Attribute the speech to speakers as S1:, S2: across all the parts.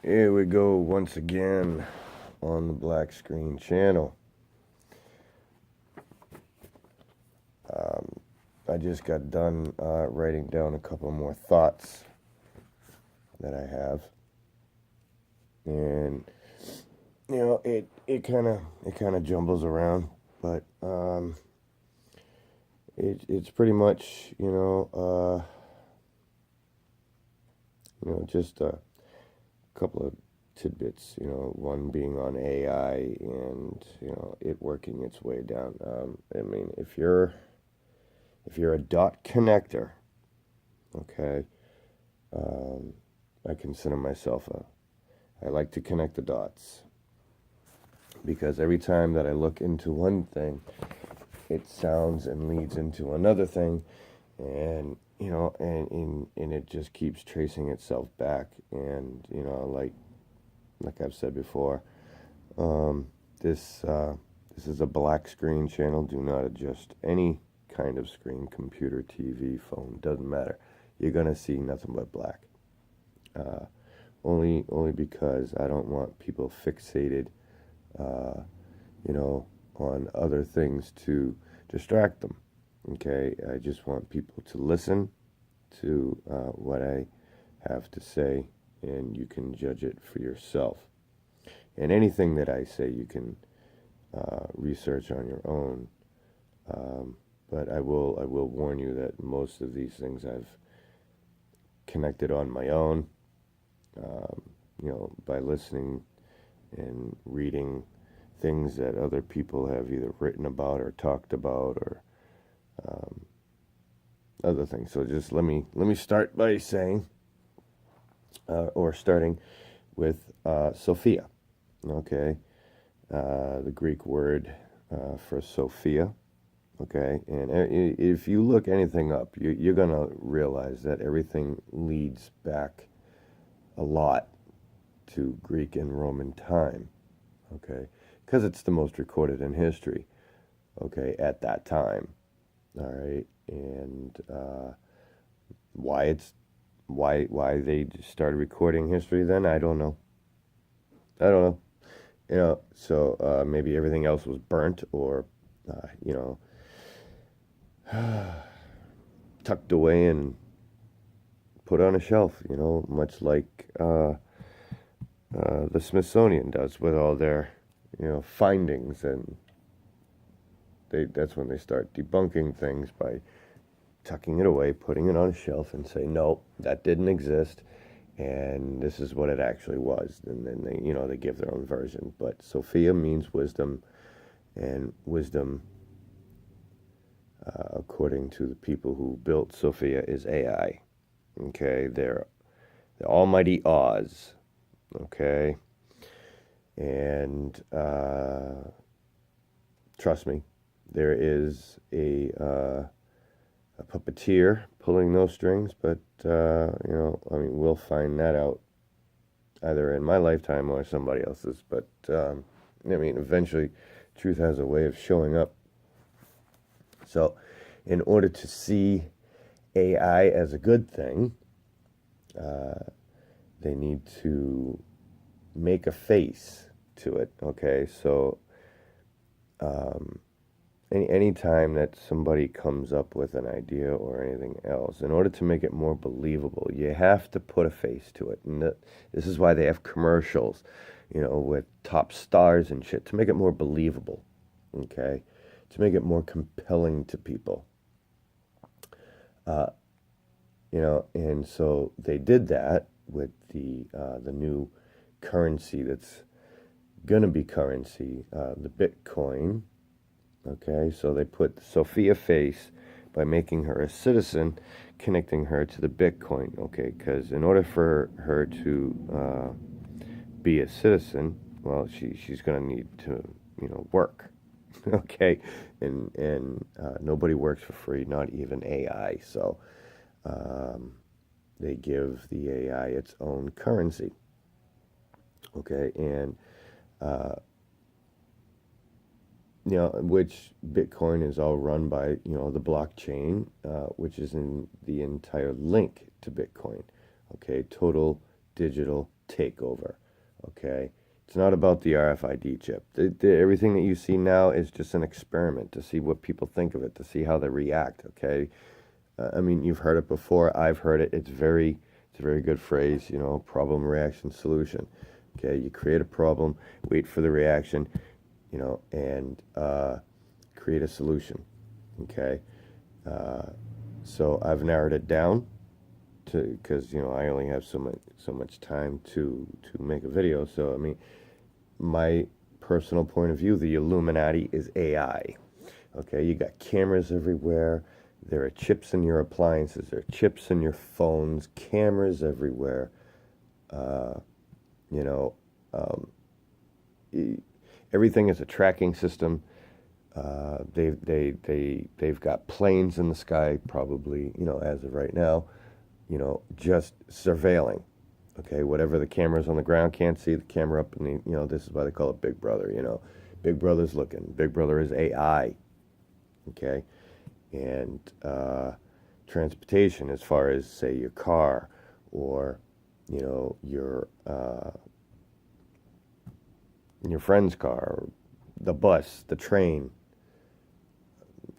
S1: Here we go once again on the Black Screen channel. I just got done writing down a couple more thoughts that I have, and it kind of jumbles around, but it's pretty much just a couple of tidbits. One being on AI and it working its way down. I mean, if you're a dot connector, okay, I consider myself I like to connect the dots because every time that I look into one thing, it sounds and leads into another thing, and and it just keeps tracing itself back. And like I've said before, this is a black screen channel. Do not adjust any kind of screen, computer, TV, phone, doesn't matter. You're gonna see nothing but black. Uh, only because I don't want people fixated, uh, on other things to distract them. Okay, I just want people to listen to what I have to say, and you can judge it for yourself. And anything that I say, you can research on your own. Um, but I will warn you that most of these things I've connected on my own. Um, by listening and reading things that other people have either written about or talked about, or um, other things. So just let me start by saying, or starting with Sophia. Okay, the Greek word for Sophia. Okay, and if you look anything up, you're gonna realize that everything leads back a lot to Greek and Roman time. Okay, because it's the most recorded in history. Okay, at that time. All right, and why it's why they started recording history then, I don't know. I don't know. So maybe everything else was burnt, or uh, you know tucked away and put on a shelf. Much like the Smithsonian does with all their findings, and that's when they start debunking things by tucking it away, putting it on a shelf, and say, no, that didn't exist, and this is what it actually was. And then they give their own version. But Sophia means wisdom, and wisdom, according to the people who built Sophia, is AI. Okay, they're the Almighty Oz. Okay, and trust me, there is a puppeteer pulling those strings, but I mean, we'll find that out either in my lifetime or somebody else's. But I mean, eventually, truth has a way of showing up. So, in order to see AI as a good thing, they need to make a face to it. Okay, so um, any time that somebody comes up with an idea or anything else, in order to make it more believable, you have to put a face to it. And this is why they have commercials, with top stars and shit, to make it more believable. Okay, to make it more compelling to people. Uh, and so they did that with the new currency that's gonna be currency, the Bitcoin. Okay, so they put Sophia face by making her a citizen, connecting her to the Bitcoin. Okay, because in order for her to be a citizen, well, she's gonna need to work. Okay, and nobody works for free, not even AI. So um, they give the AI its own currency. Okay, and uh, which Bitcoin is all run by, the blockchain, which is in the entire link to Bitcoin. Okay, total digital take over, okay? It's not about the RFID chip. Everything that you see now is just an experiment to see what people think of it, to see how they react, okay? I mean, you've heard it before. I've heard it. It's a very good phrase, you know, problem, reaction, solution. Okay, you create a problem, wait for the reaction, you know, and create a solution. Okay, so I've narrowed it down to, because you know I only have so much time to make a video. So I mean, my personal point of view, the Illuminati is AI. Okay, you got cameras everywhere. There are chips in your appliances. There are chips in your phones. Cameras everywhere. You know, everything is a tracking system. They've got planes in the sky, probably, you know, as of right now, you know, just surveilling. Okay, whatever the cameras on the ground can't see, the camera up in the, you know, this is why they call it Big Brother. You know, Big Brother's looking. Big Brother is AI. Okay, and transportation, as far as say your car, or you know your friend's car, or the bus, the train.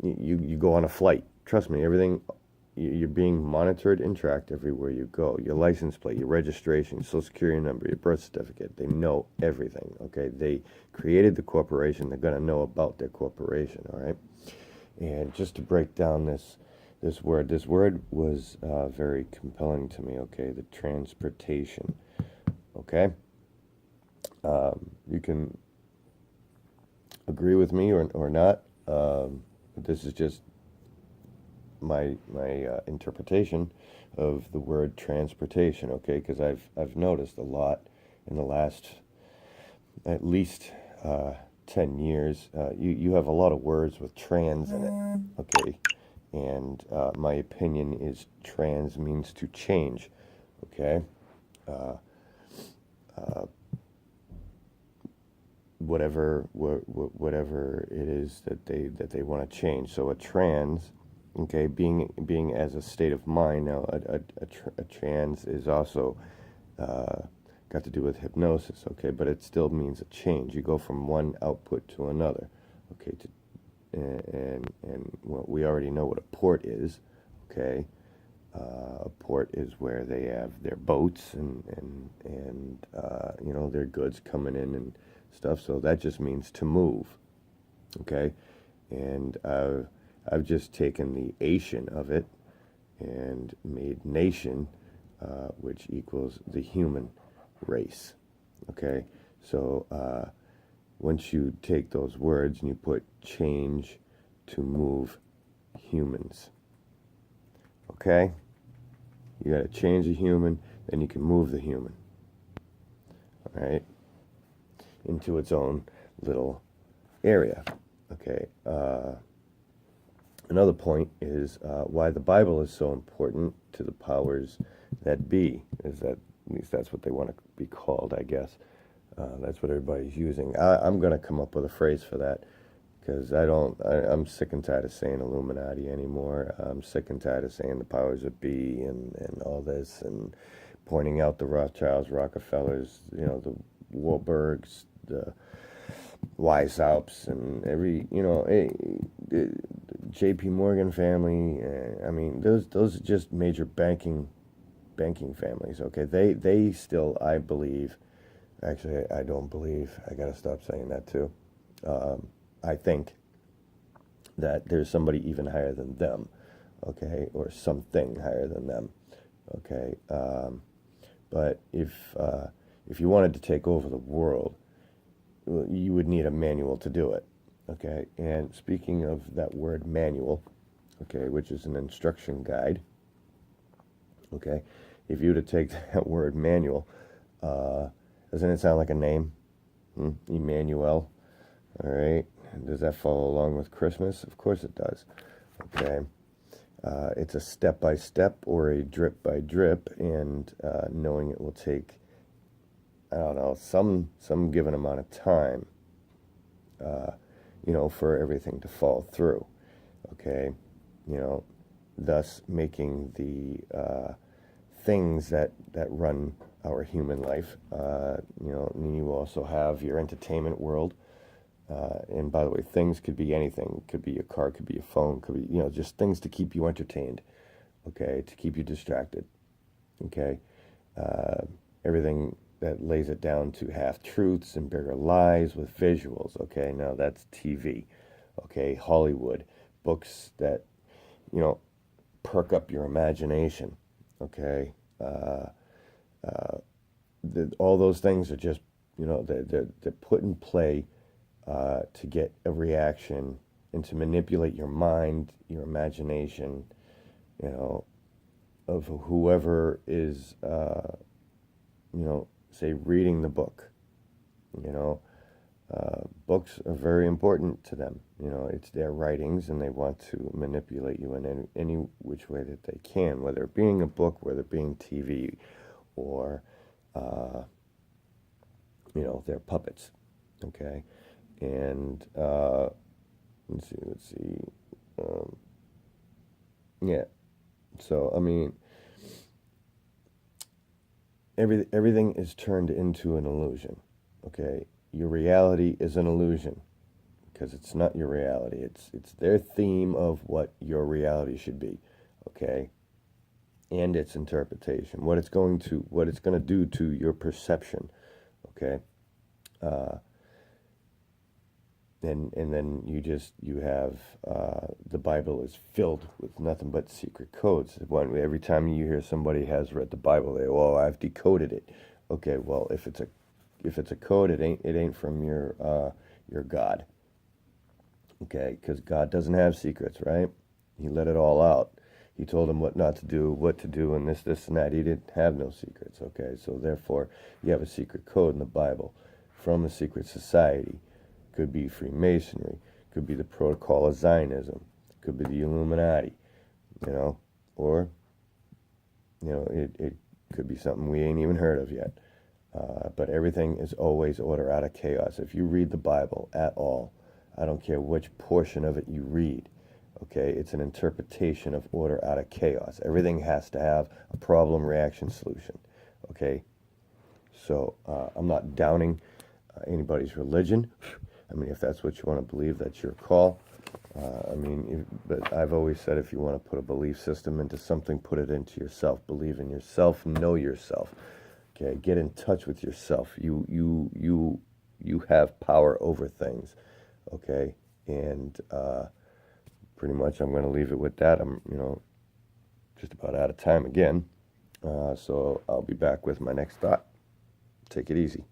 S1: You go on a flight. Trust me, everything, you're being monitored and tracked everywhere you go. Your license plate, your registration, your social security number, your birth certificate. They know everything. Okay, they created the corporation. They're gonna know about their corporation. All right, and just to break down this word was very compelling to me. Okay, the transportation. Okay. You can agree with me or not. This is just my interpretation of the word transportation. Okay, because I've noticed a lot in the last at least 10 years. You have a lot of words with trans in it. Okay, and my opinion is trans means to change. Okay. Whatever it is that they want to change. So a trans, okay, being as a state of mind. Now a trans is also got to do with hypnosis, okay, but it still means a change. You go from one output to another, okay. And well, we already know what a port is, okay. A port is where they have their boats and you know, their goods coming in and stuff. So that just means to move, okay. And I've just taken the Asian of it and made nation, which equals the human race, okay. So once you take those words and you put change to move humans, okay, you got to change a human, then you can move the human, all right, into its own little area, okay. Another point is why the Bible is so important to the powers that be, is that, at least that's what they want to be called, I guess. That's what everybody's using. I'm going to come up with a phrase for that, because I'm sick and tired of saying Illuminati anymore. I'm sick and tired of saying the powers that be and all this, and pointing out the Rothschilds, Rockefellers, you know, the Warburgs, the Weishaupts, and every, you know, J.P. Morgan family. I mean, those are just major banking families. Okay, they still, I believe. Actually, I don't believe. I gotta stop saying that too. I think that there's somebody even higher than them, okay, or something higher than them, okay. But if you wanted to take over the world, you would need a manual to do it, okay. And speaking of that word manual, okay, which is an instruction guide, okay, if you were to take that word manual, doesn't it sound like a name? Emmanuel. All right. Does that follow along with Christmas? Of course it does. Okay. It's a step-by-step or a drip-by-drip, and knowing it will take, I don't know, some given amount of time, you know, for everything to fall through. Okay. You know, thus making the things that run our human life. And you also have your entertainment world. And by the way, things could be anything. It could be a car, could be a phone, could be, just things to keep you entertained, okay, to keep you distracted, okay? Uh, Everything that lays it down to half truths and bigger lies with visuals, okay? Now that's TV, okay? Hollywood, books that, you know, perk up your imagination, okay? All those things are just, they're put in play to get a reaction and to manipulate your mind, your imagination, you know, of whoever is, say, reading the book. You know, Books are very important to them. It's their writings, and they want to manipulate you in any which way that they can, whether it being a book, whether it being TV, or, they're puppets. Okay? And, let's see. Um, yeah. So, I mean, everything is turned into an illusion. Okay? Your reality is an illusion because it's not your reality. It's their theme of what your reality should be. Okay? And its interpretation. What it's going to do to your perception. Okay? Uh, and then you have the Bible is filled with nothing but secret codes. Every time you hear somebody has read the Bible, I've decoded it. Okay, well, if it's a code, it ain't from your God. Okay, because God doesn't have secrets, right? He let it all out. He told him what not to do, what to do, and this, and that. He didn't have no secrets. Okay, so therefore, you have a secret code in the Bible from a secret society. Could be Freemasonry, could be the Protocol of Zionism, could be the Illuminati, or, it could be something we ain't even heard of yet. But everything is always order out of chaos. If you read the Bible at all, I don't care which portion of it you read, okay, it's an interpretation of order out of chaos. Everything has to have a problem, reaction, solution, okay? So I'm not downing anybody's religion. I mean, if that's what you want to believe, that's your call. But I've always said if you want to put a belief system into something, put it into yourself. Believe in yourself. Know yourself. Okay, get in touch with yourself. You have power over things. Okay, and pretty much I'm going to leave it with that. I'm just about out of time again. So I'll be back with my next thought. Take it easy.